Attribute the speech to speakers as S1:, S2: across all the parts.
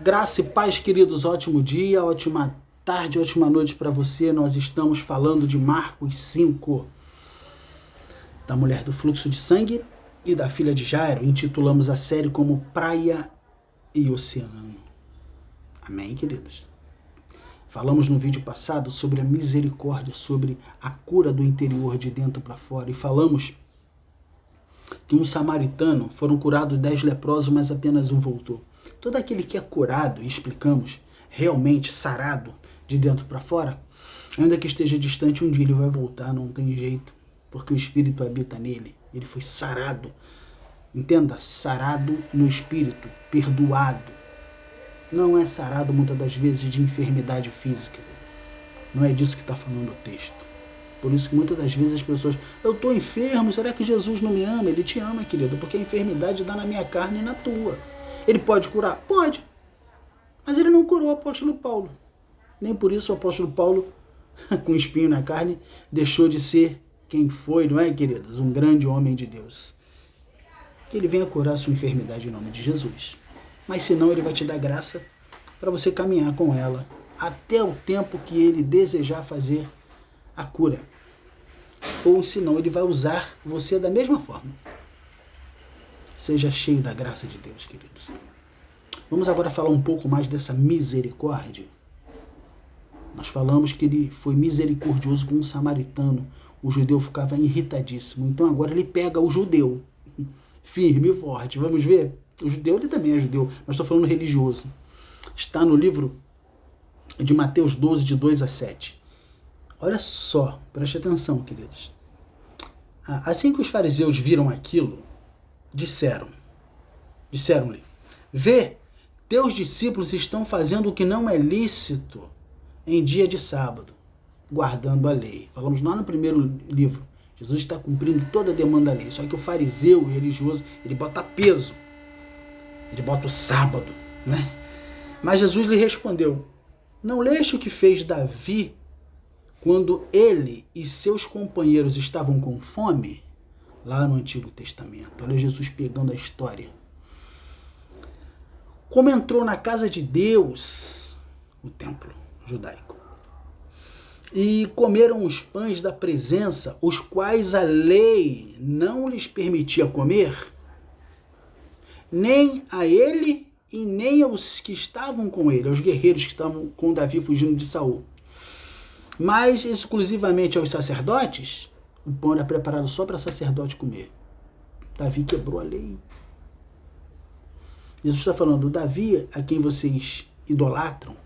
S1: Graça e paz, queridos, ótimo dia, ótima tarde, ótima noite para você. Nós estamos falando de Marcos 5, da mulher do fluxo de sangue e da filha de Jairo. Intitulamos a série como Praia e Oceano. Amém, queridos? Falamos no vídeo passado sobre a misericórdia, sobre a cura do interior de dentro para fora. E falamos que um samaritano foram curados 10 leprosos, mas apenas um voltou. Todo aquele que é curado, e explicamos, realmente sarado de dentro para fora, ainda que esteja distante, um dia ele vai voltar, não tem jeito, porque o Espírito habita nele. Ele foi sarado. Entenda, sarado no Espírito, perdoado. Não é sarado muitas das vezes de enfermidade física. Não é disso que está falando o texto. Por isso que muitas das vezes as pessoas, eu estou enfermo, será que Jesus não me ama? Ele te ama, querido, porque a enfermidade dá na minha carne e na tua. Ele pode curar? Pode. Mas ele não curou o apóstolo Paulo. Nem por isso o apóstolo Paulo, com espinho na carne, deixou de ser quem foi, não é, queridos? Um grande homem de Deus. Que ele venha curar a sua enfermidade em nome de Jesus. Mas senão ele vai te dar graça para você caminhar com ela até o tempo que ele desejar fazer a cura. Ou senão ele vai usar você da mesma forma. Seja cheio da graça de Deus, queridos. Vamos agora falar um pouco mais dessa misericórdia. Nós falamos que ele foi misericordioso com um samaritano. O judeu ficava irritadíssimo. Então agora ele pega o judeu, firme e forte. Vamos ver? O judeu, ele também é judeu, mas estou falando religioso. Está no livro de Mateus 12, de 2 a 7. Olha só, preste atenção, queridos. Assim que os fariseus viram aquilo, disseram-lhe: vê, teus discípulos estão fazendo o que não é lícito em dia de sábado, guardando a lei. Falamos lá no primeiro livro. Jesus está cumprindo toda a demanda da lei. Só que o fariseu, o religioso, ele bota peso. Ele bota o sábado, né? Mas Jesus lhe respondeu: não leste o que fez Davi quando ele e seus companheiros estavam com fome? Lá no Antigo Testamento. Olha Jesus pegando a história. Como entrou na casa de Deus, o templo judaico, e comeram os pães da presença, os quais a lei não lhes permitia comer, nem a ele e nem aos que estavam com ele, aos guerreiros que estavam com Davi fugindo de Saul, mas exclusivamente aos sacerdotes. O pão era preparado só para sacerdote comer. Davi quebrou a lei. Jesus está falando, Davi, a quem vocês idolatram,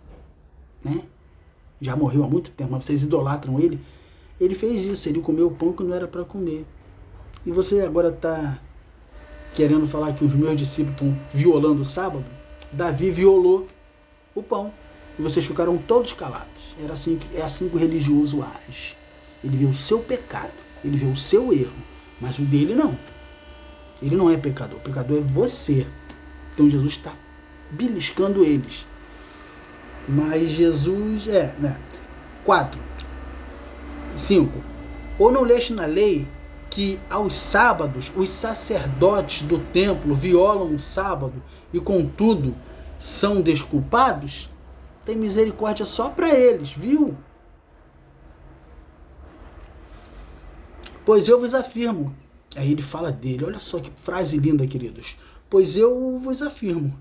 S1: né? Já morreu há muito tempo, mas vocês idolatram ele. Ele fez isso, ele comeu o pão que não era para comer. E você agora está querendo falar que os meus discípulos estão violando o sábado? Davi violou o pão. E vocês ficaram todos calados. É assim que o religioso age. Ele vê o seu pecado, ele vê o seu erro, mas o dele não. Ele não é pecador, o pecador é você. Então Jesus está beliscando eles. Mas Jesus 5. Ou não leste na lei que aos sábados os sacerdotes do templo violam o sábado e contudo são desculpados? Tem misericórdia só para eles, viu? Pois eu vos afirmo. Aí ele fala dele. Olha só que frase linda, queridos. Pois eu vos afirmo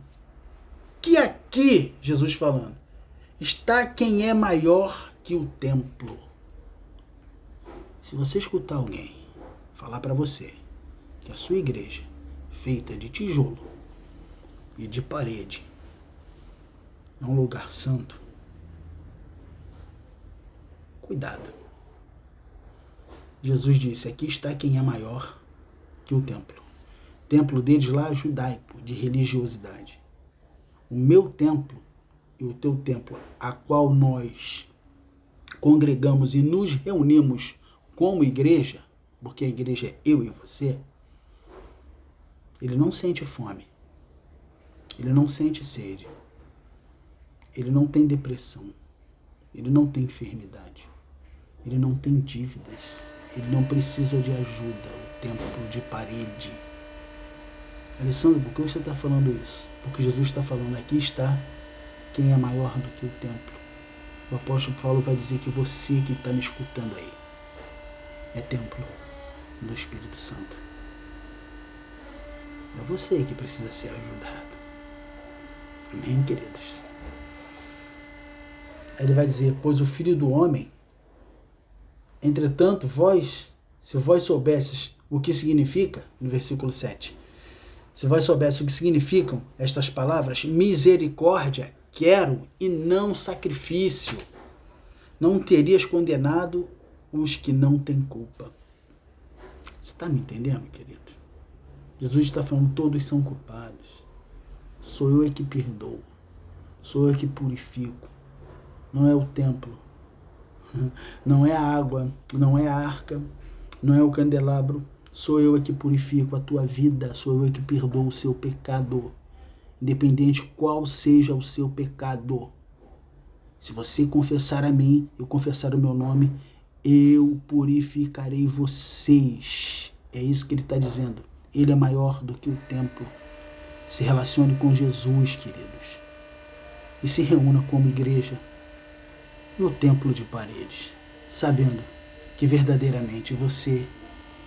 S1: que aqui, Jesus falando, está quem é maior que o templo. Se você escutar alguém falar para você que a sua igreja, feita de tijolo e de parede, é um lugar santo, cuidado. Jesus disse, aqui está quem é maior que o templo. O templo deles lá é judaico, de religiosidade. O meu templo e o teu templo, a qual nós congregamos e nos reunimos como igreja, porque a igreja é eu e você, ele não sente fome, ele não sente sede, ele não tem depressão, ele não tem enfermidade, ele não tem dívidas, ele não precisa de ajuda, o templo de parede. Alessandro, por que você está falando isso? Porque Jesus está falando, aqui está quem é maior do que o templo? O apóstolo Paulo vai dizer que você que está me escutando aí é templo do Espírito Santo. É você que precisa ser ajudado. Amém, queridos? Aí ele vai dizer, pois o Filho do Homem, entretanto, se vós soubesses o que significa, no versículo 7, se vós soubesses o que significam estas palavras, misericórdia quero e não sacrifício, não terias condenado os que não têm culpa. Você está me entendendo, querido? Jesus está falando, todos são culpados. Sou eu que perdoo. Sou eu que purifico. Não é o templo. Não é a água. Não é a arca. Não é o candelabro. Sou eu que purifico a tua vida. Sou eu que perdoo o seu pecado. Independente qual seja o seu pecado. Se você confessar a mim, eu confessar o meu nome, eu purificarei vocês. É isso que ele está dizendo. Ele é maior do que o templo. Se relacione com Jesus, queridos. E se reúna como igreja no templo de paredes, sabendo que verdadeiramente você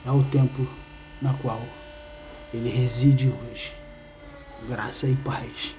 S1: é o templo na qual ele reside hoje. Graça e paz.